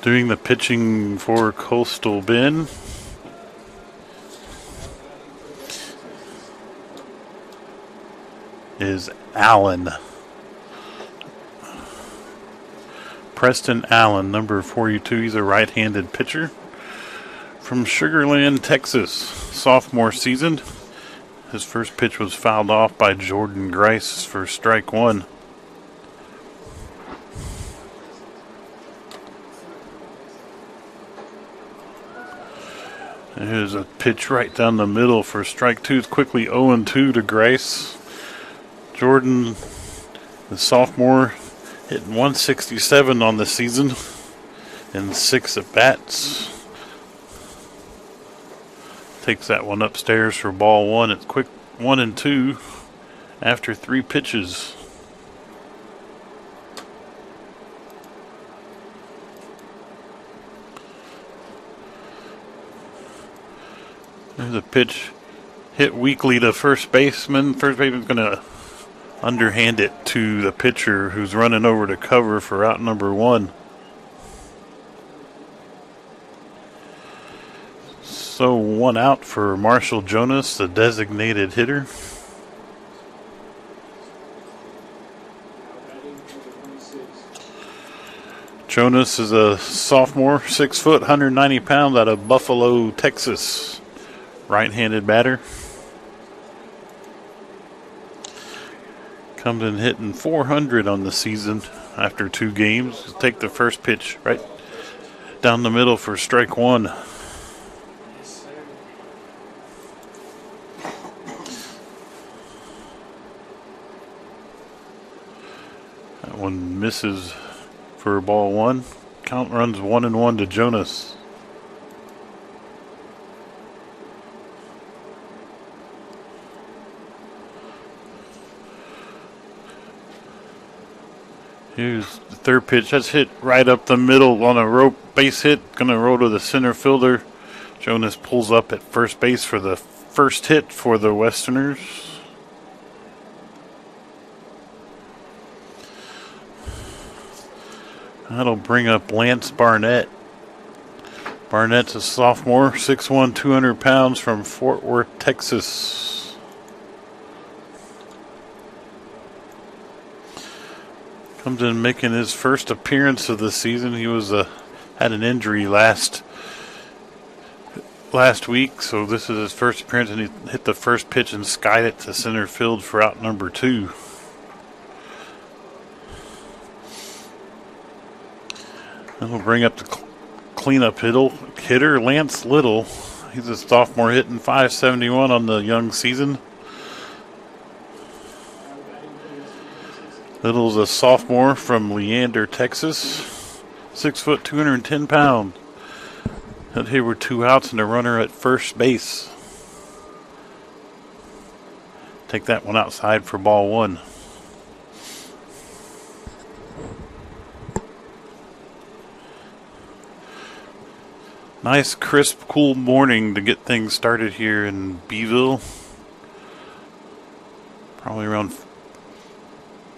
Doing the pitching for Coastal Bend is Allen. Preston Allen, number 42. He's a right-handed pitcher from Sugar Land, Texas. Sophomore season. His first pitch was fouled off by Jordan Grice for strike one. Here's a pitch right down the middle for strike two. It's quickly 0-2 to Grice. Jordan, the sophomore, hitting 167 on the season in 6 at-bats. Takes that one upstairs for ball one. It's quick 1-2 after 3 pitches. There's a pitch hit weakly to first baseman. First baseman's going to underhand it to the pitcher who's running over to cover for out number 1. So 1 out for Marshall Jonas, the designated hitter. Jonas is a sophomore, 6 foot, 190 pounds, out of Buffalo, Texas. Right-handed batter. Comes in hitting 400 on the season after 2 games. Take the first pitch right down the middle for strike one. That one misses for ball one. Count runs 1-1 to Jonas. Here's the third pitch. That's hit right up the middle on a rope base hit. Going to roll to the center fielder. Jonas pulls up at first base for the first hit for the Westerners. That'll bring up Lance Barnett. Barnett's a sophomore, 6'1", 200 pounds from Fort Worth, Texas. Comes in making his first appearance of the season. He was had an injury last week, so this is his first appearance, and he hit the first pitch and skied it to center field for out number 2. And we'll bring up the cleanup hitter, Lance Little. He's a sophomore hitting .571 on the young season. Little's a sophomore from Leander, Texas. 6 foot, 210 pounds. And here were 2 outs and a runner at first base. Take that one outside for ball one. Nice, crisp, cool morning to get things started here in Beeville. Probably around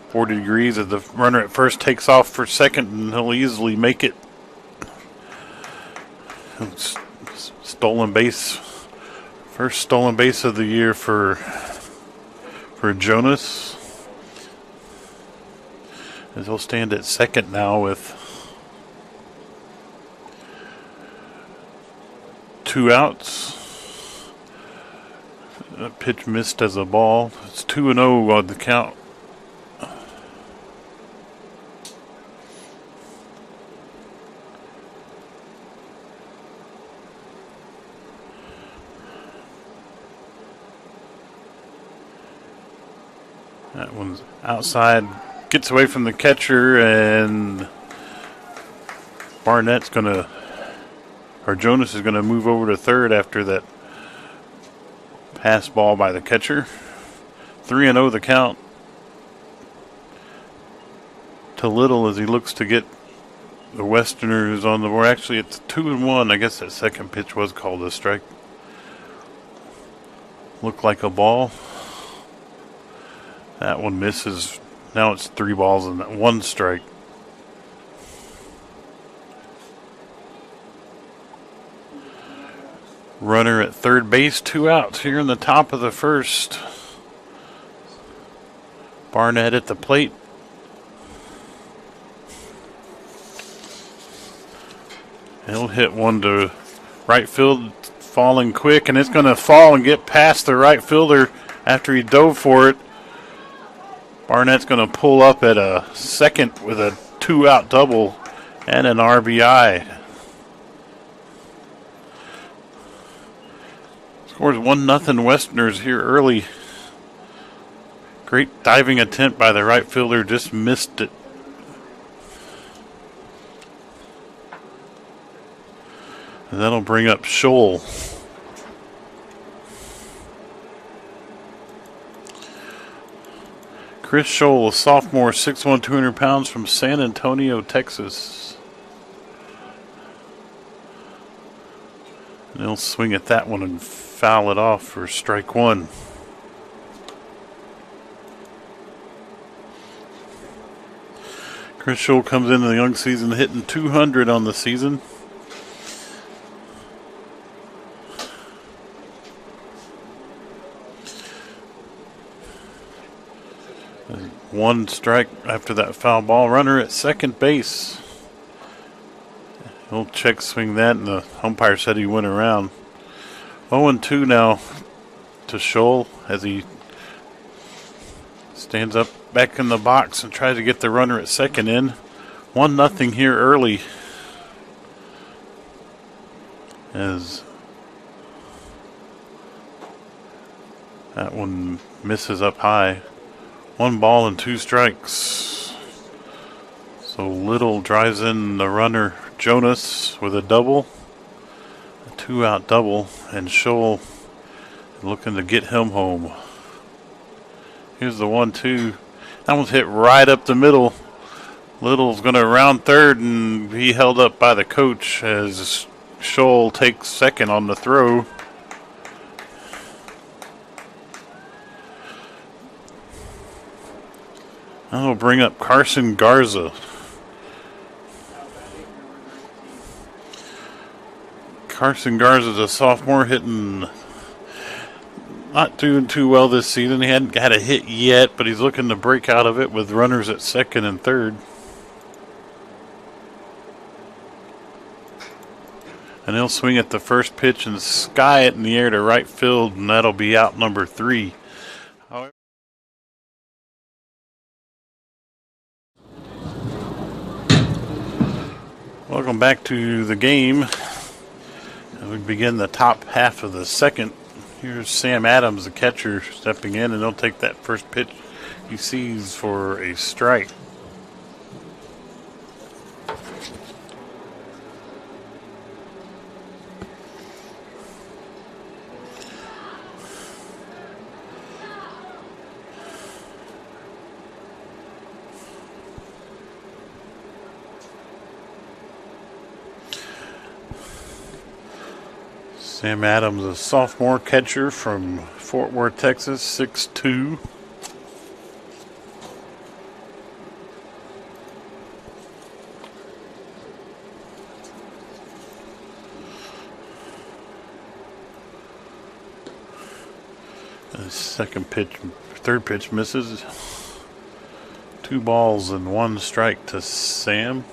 40 degrees as the runner at first takes off for second, and he'll easily make it. Stolen base. First stolen base of the year for Jonas. As he'll stand at second now with 2 outs. That pitch missed as a ball. It's 2-0 on the count. That one's outside, gets away from the catcher, and Jonas is going to move over to third after that pass ball by the catcher. 3-0 the count to Little as he looks to get the Westerners on the board. Actually, it's 2-1. I guess that second pitch was called a strike. Looked like a ball. That one misses. Now it's 3 balls and 1 strike. Runner at third base, 2 outs here in the top of the first. Barnett at the plate. He'll hit one to right field, falling quick, and it's going to fall and get past the right fielder after he dove for it. Barnett's going to pull up at a second with a 2-out double and an RBI. Scores 1-0 Westerners here early. Great diving attempt by the right fielder, just missed it. And that'll bring up Scholl. Chris Scholl, a sophomore, 6'1", 200 pounds from San Antonio, Texas. And he'll swing at that one and foul it off for strike one. Chris Scholl comes into the young season hitting 200 on the season. One strike after that foul ball. Runner at second base. He'll check swing that, and the umpire said he went around. 0-2 now to Scholl as he stands up back in the box and tries to get the runner at second in. 1-0 here early. As that one misses up high. 1 ball and 2 strikes. So Little drives in the runner Jonas with a double. A 2-out double. And Scholl looking to get him home. Here's the 1-2. That one's hit right up the middle. Little's going to round third, and he held up by the coach as Scholl takes second on the throw. That'll bring up Carson Garza. Carson Garza's a sophomore, hitting not doing too well this season. He hadn't got a hit yet, but he's looking to break out of it with runners at second and third. And he'll swing at the first pitch and sky it in the air to right field, and that'll be out number 3. Welcome back to the game. We begin the top half of the second. Here's Sam Adams, the catcher, stepping in, and he'll take that first pitch he sees for a strike. Sam Adams, a sophomore catcher from Fort Worth, Texas, 6'2". Third pitch misses. 2 balls and 1 strike to Sam.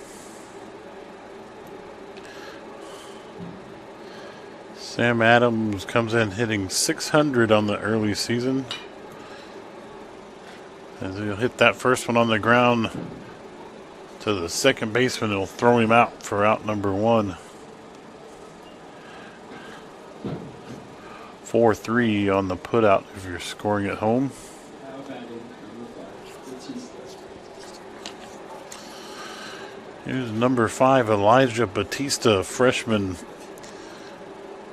Sam Adams comes in hitting 600 on the early season. As he'll hit that first one on the ground to the second baseman, he'll throw him out for out number 1. 4-3 on the putout if you're scoring at home. Here's number 5, Elijah Batista, freshman.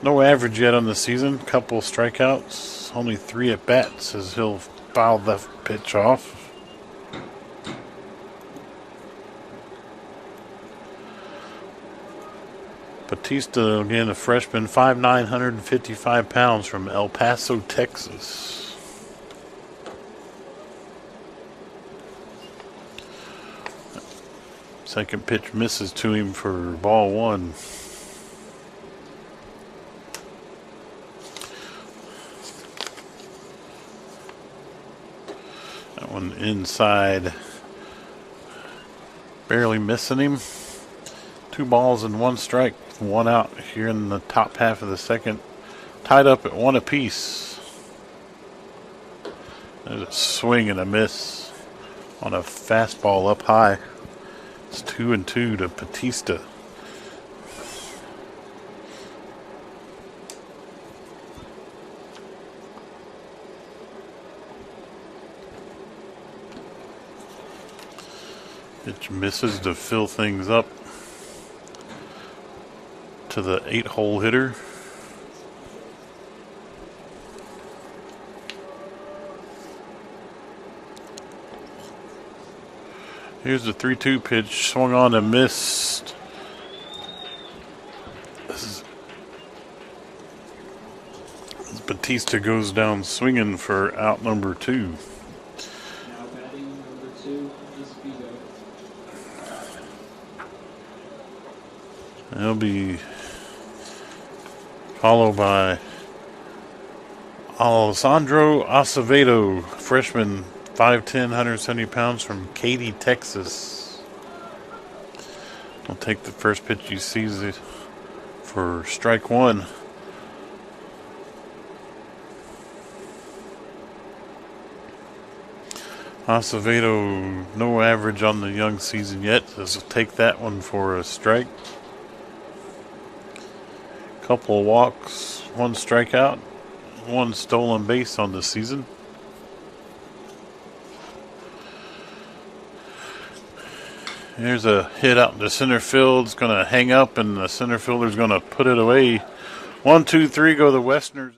No average yet on the season. Couple strikeouts. Only 3 at bats as he'll foul that pitch off. Batista, again, a freshman, 5'9", 155 pounds from El Paso, Texas. Second pitch misses to him for ball 1. That one inside. Barely missing him. 2 balls and 1 strike. 1 out here in the top half of the second. Tied up at 1 apiece. There's a swing and a miss on a fastball up high. It's 2-2 to Batista. Pitch misses to fill things up to the 8-hole hitter. Here's the 3-2 pitch, swung on and missed. As Batista goes down swinging for out number 2. Now batting number 2, Acevedo. He'll be followed by Alessandro Acevedo, freshman, 5'10", 170 pounds from Katy, Texas. I'll take the first pitch he sees it for strike 1. Acevedo, no average on the young season yet. So take that one for a strike. Couple of walks, 1 strikeout, 1 stolen base on the season. Here's a hit out into center field. It's going to hang up, and the center fielder's going to put it away. 1, 2, 3 go the Westerners.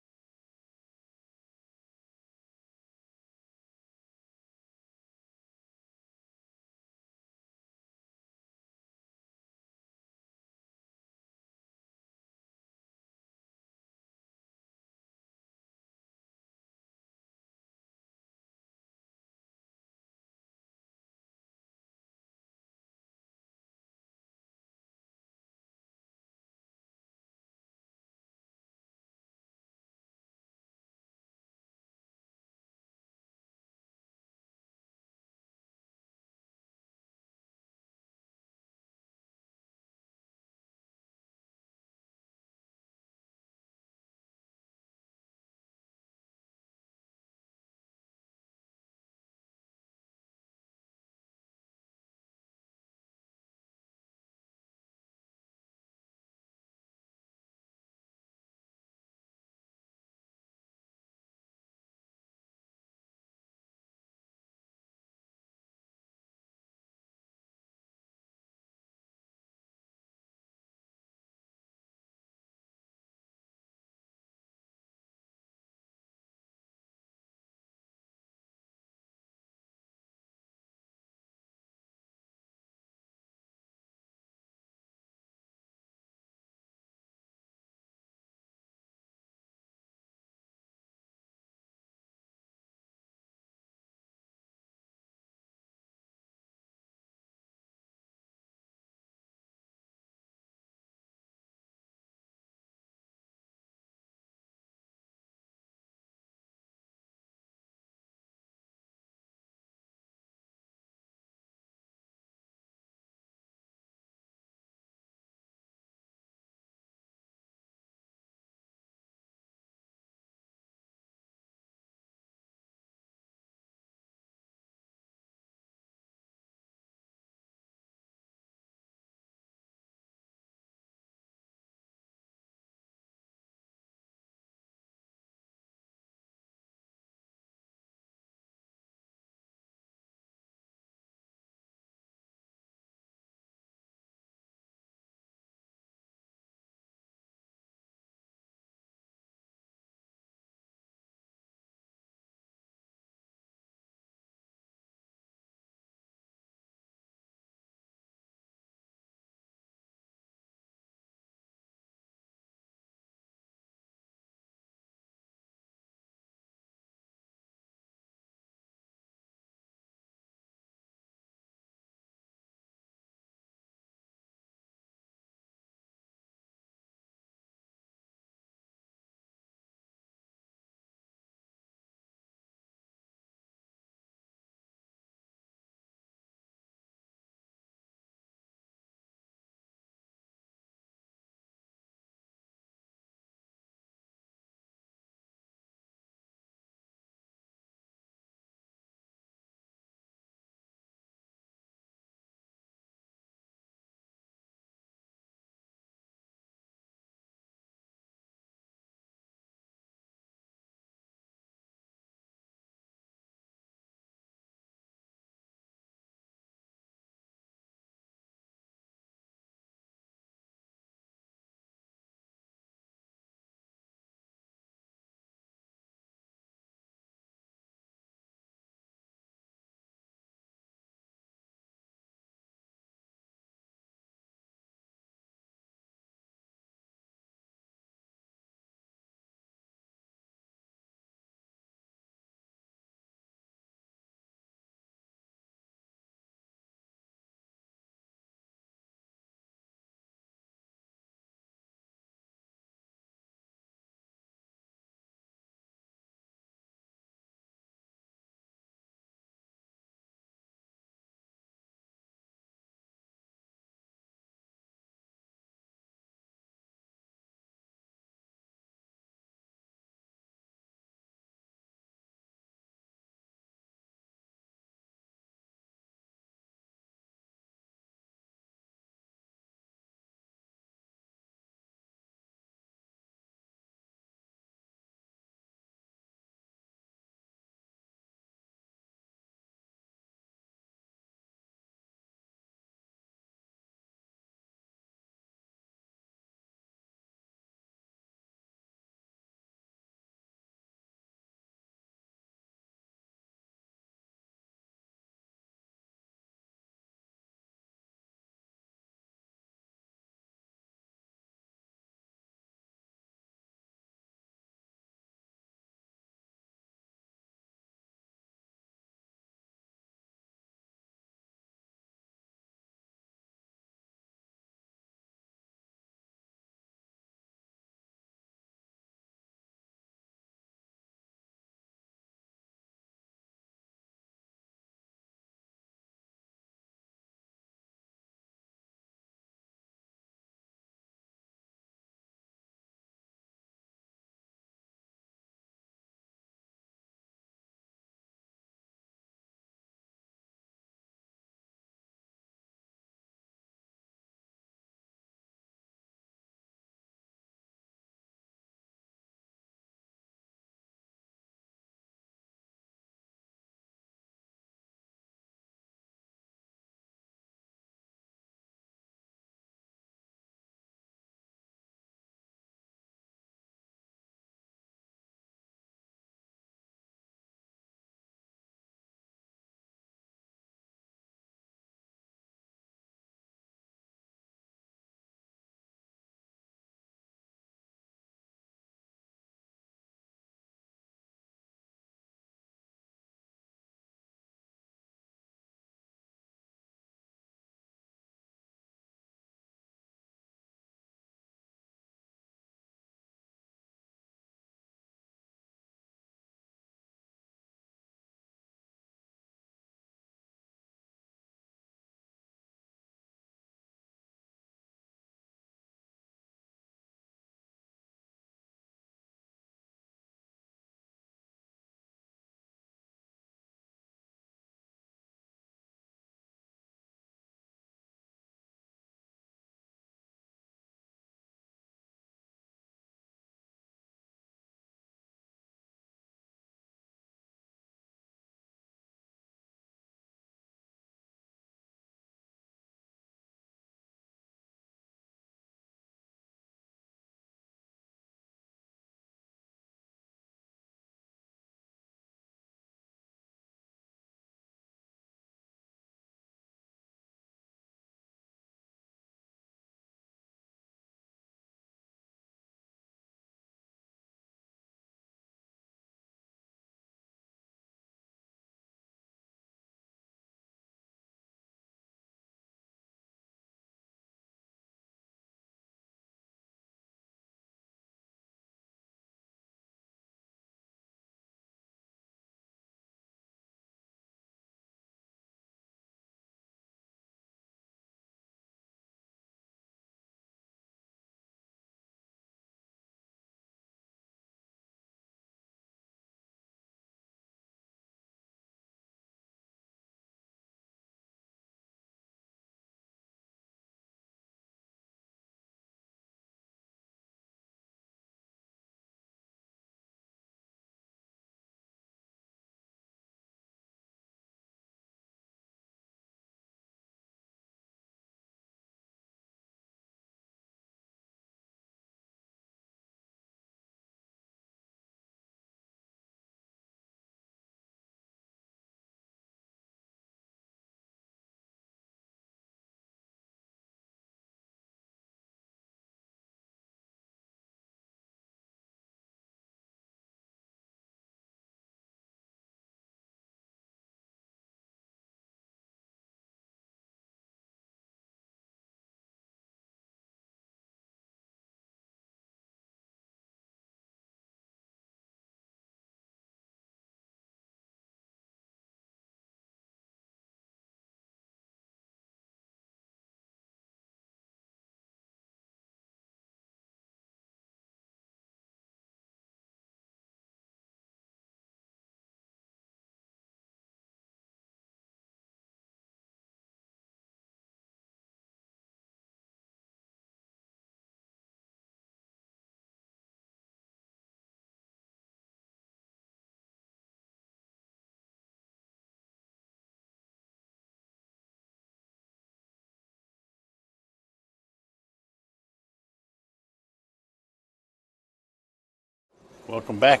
Welcome back.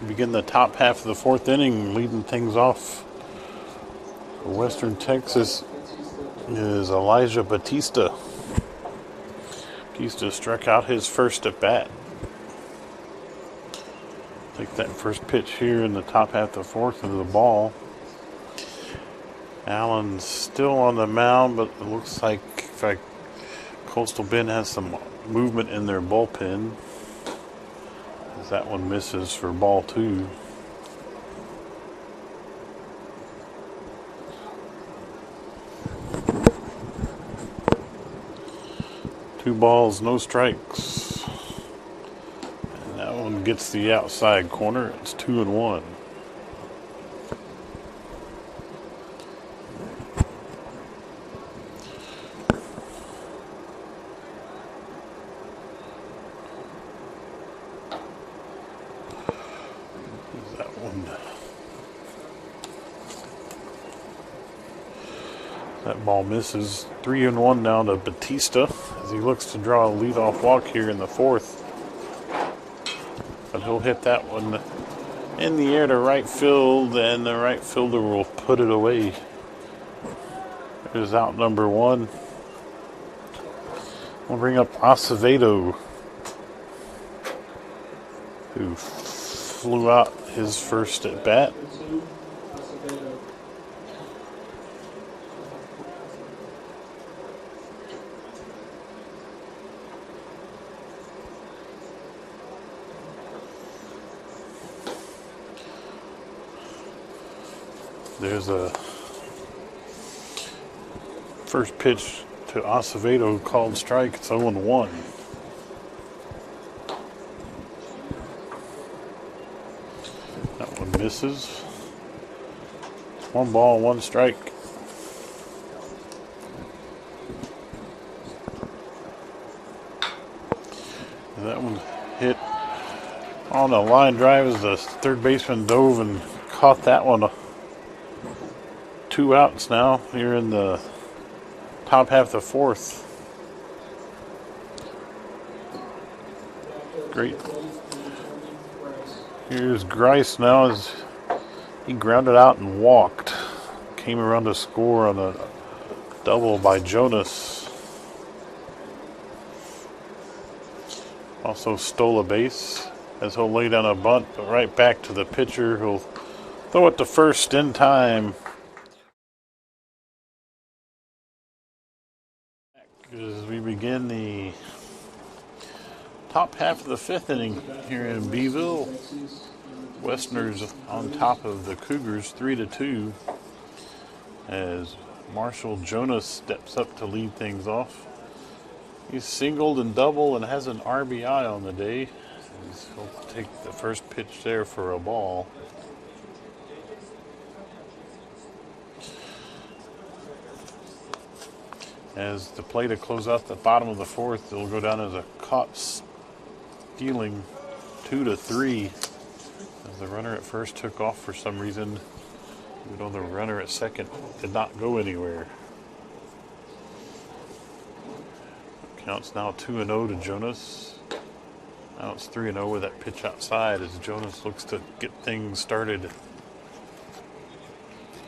We begin the top half of the fourth inning. Leading things off for Western Texas is Elijah Batista. Batista struck out his first at bat. Take that first pitch here in the top half of the fourth into the ball. Allen's still on the mound, but it looks like Coastal Bend has some movement in their bullpen. As that one misses for ball 2. Two balls, no strikes. And that one gets the outside corner. It's 2-1. That ball misses. 3-1 now to Batista as he looks to draw a leadoff walk here in the fourth. But he'll hit that one in the air to right field, and the right fielder will put it away. There's out number 1. We'll bring up Acevedo, who flew out his first at bat. There's a first pitch to Acevedo called strike. It's 0-1. That one misses. 1 ball, 1 strike. And that one hit on a line drive as the third baseman dove and caught that one. 2 outs now here in the top half of the fourth. Great. Here's Grice now as he grounded out and walked. Came around to score on a double by Jonas. Also stole a base as he'll lay down a bunt, but right back to the pitcher who'll throw it to first in time. As we begin the top half of the fifth inning here in Beeville, Westerners on top of the Cougars 3-2 as Marshall Jonas steps up to lead things off. He's singled and doubled and has an RBI on the day. He'll take the first pitch there for a ball. As the play to close out the bottom of the fourth, it'll go down as a caught stealing 2-3. As the runner at first took off for some reason, even though the runner at second did not go anywhere. Counts now 2-0 to Jonas. Now it's 3-0 with that pitch outside as Jonas looks to get things started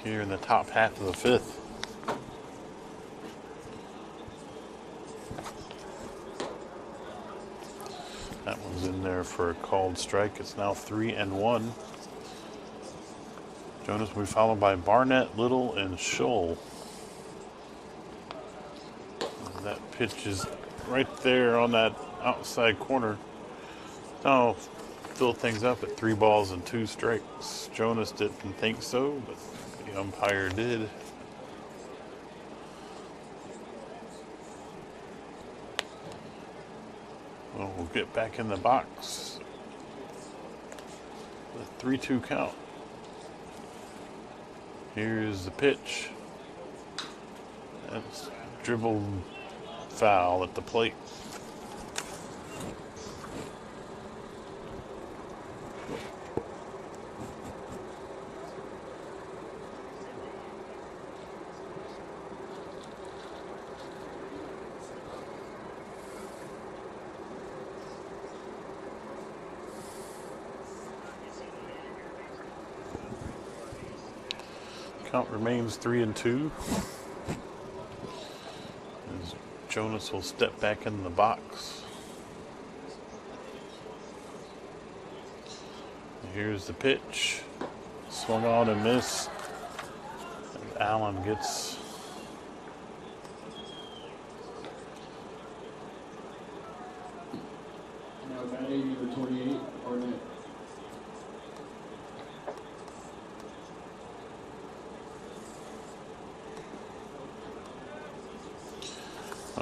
here in the top half of the fifth. That one's in there for a called strike. It's now 3-1. Jonas will be followed by Barnett, Little, and Scholl. That pitch is right there on that outside corner. Now fill things up at 3 balls and 2 strikes. Jonas didn't think so, but the umpire did. Well, we'll get back in the box. The 3-2 count. Here's the pitch. That's dribbled foul at the plate. Count remains 3-2. As Jonas will step back in the box. Here's the pitch. Swung on and missed. As Allen gets Now batting number 28, Barnett.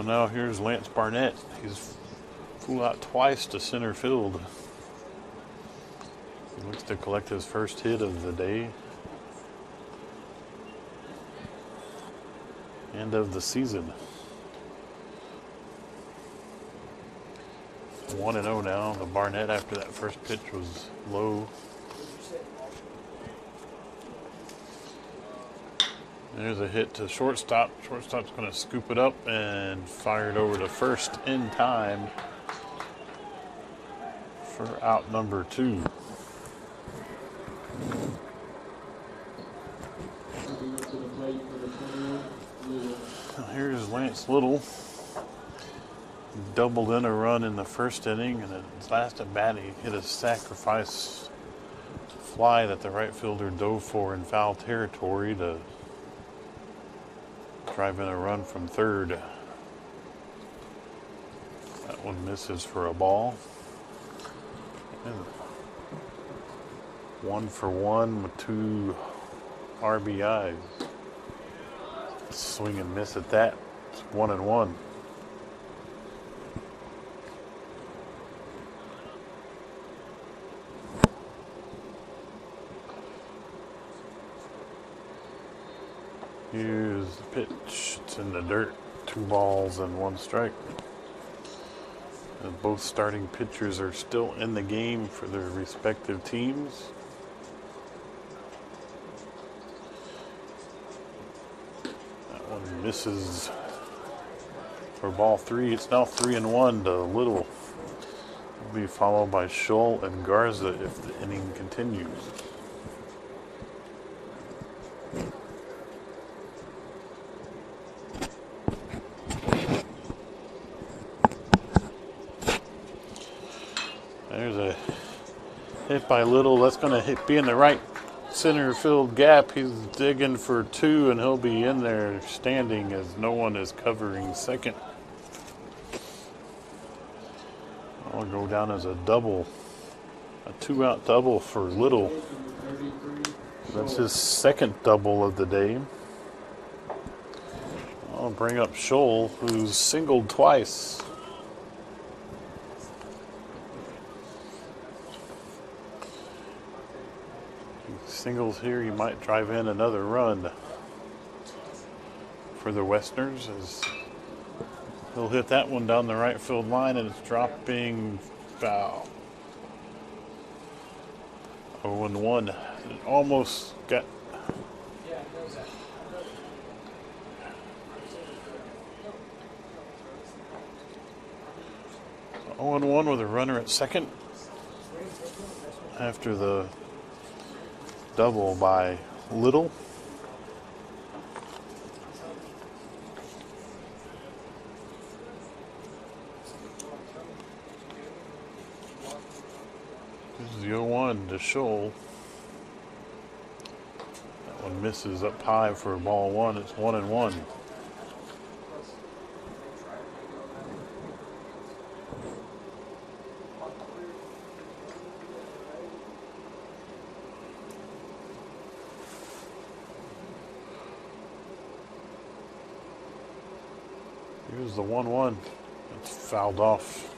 well, now here's Lance Barnett. He's flew out twice to center field. He looks to collect his first hit of the day and of the season. 1-0 now. The Barnett after that first pitch was low. There's a hit to shortstop. Shortstop's going to scoop it up and fire it over to first in time for out number 2. Stepping up to the plate for the 21, Little. Now here's Lance Little. Doubled in a run in the first inning, and in his last at bat he hit a sacrifice fly that the right fielder dove for in foul territory to drive in a run from third. That one misses for a ball. And 1 for 1 with 2 RBIs. Swing and miss at that. It's 1-1. Here's the pitch. It's in the dirt. 2 balls and 1 strike. And both starting pitchers are still in the game for their respective teams. That one misses for ball 3. It's now 3-1 to Little. Will be followed by Scholl and Garza if the inning continues. There's a hit by Little. That's going to be in the right center field gap. He's digging for 2, and he'll be in there standing as no one is covering second. I'll go down as a double, a 2-out double for Little. That's his second double of the day. I'll bring up Scholl, who's singled twice. Singles here, he might drive in another run for the Westerners as he'll hit that one down the right field line, and it's dropping foul. 0-1. It almost got. 0-1 with a runner at second after the double by Little. This is the 0-1 to Scholl. That one misses up high for ball 1. It's 1-1. Here's the 1-1. It's fouled off.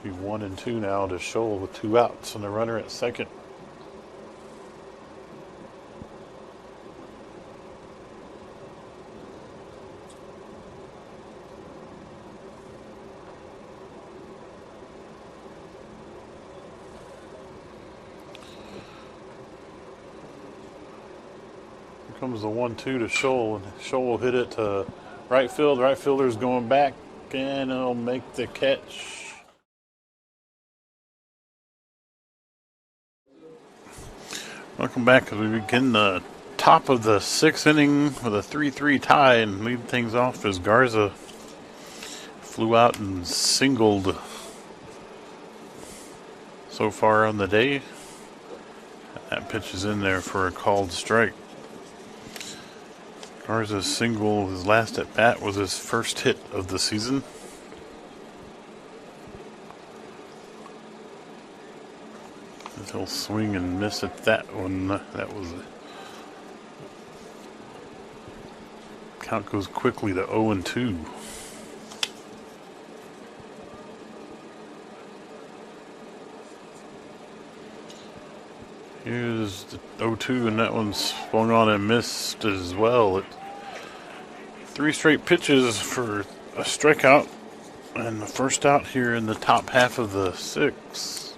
Be 1-2 now to Scholl with 2 outs and a runner at second. Here comes the 1-2 to Scholl, and Scholl will hit it to right field. Right fielder's going back, and he'll make the catch. Welcome back as we begin the top of the 6th inning with a 3-3 tie, and lead things off as Garza flew out and singled so far on the day. That pitch is in there for a called strike. Garza's single, his last at bat, was his first hit of the season. He'll swing and miss at that one. That was count goes quickly to 0-2. Here's the 0-2, and that one's swung on and missed as well. 3 straight pitches for a strikeout, and the first out here in the top half of the 6th.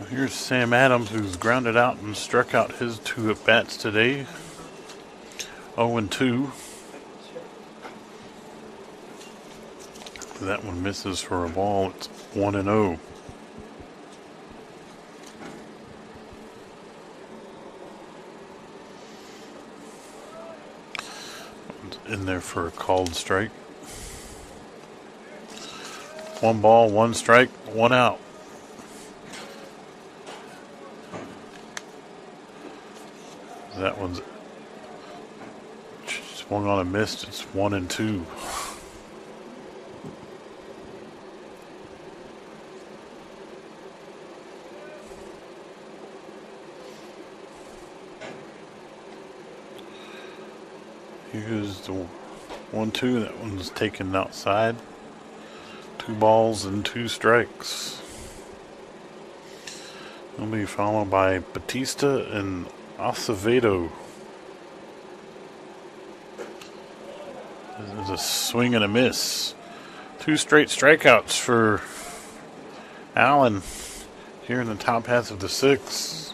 Here's Sam Adams, who's grounded out and struck out his 2 at-bats today. 0-2. That one misses for a ball. It's 1-0. In there for a called strike. 1 ball, 1 strike, 1 out. That one's swung on and missed. It's 1-2. Here's the 1-2. That one's taken outside. 2 balls and 2 strikes. It'll be followed by Batista and Acevedo. There's a swing and a miss. 2 straight strikeouts for Allen here in the top half of the 6th.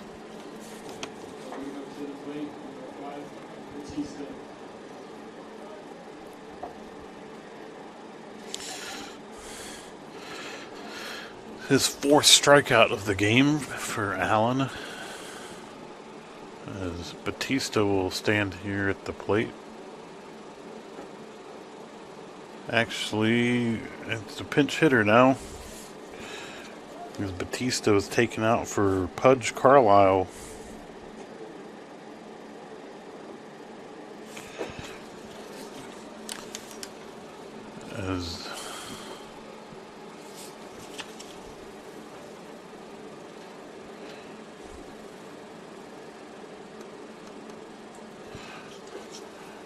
His 4th strikeout of the game for Allen, as Batista will stand here at the plate. Actually, it's a pinch hitter now, because Batista was taken out for Pudge Carlisle. As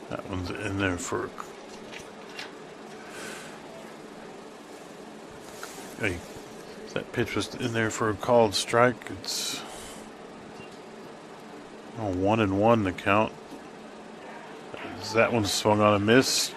that one's in there for that pitch was in there for a called strike. It's 1-1 the count. That one swung on and missed.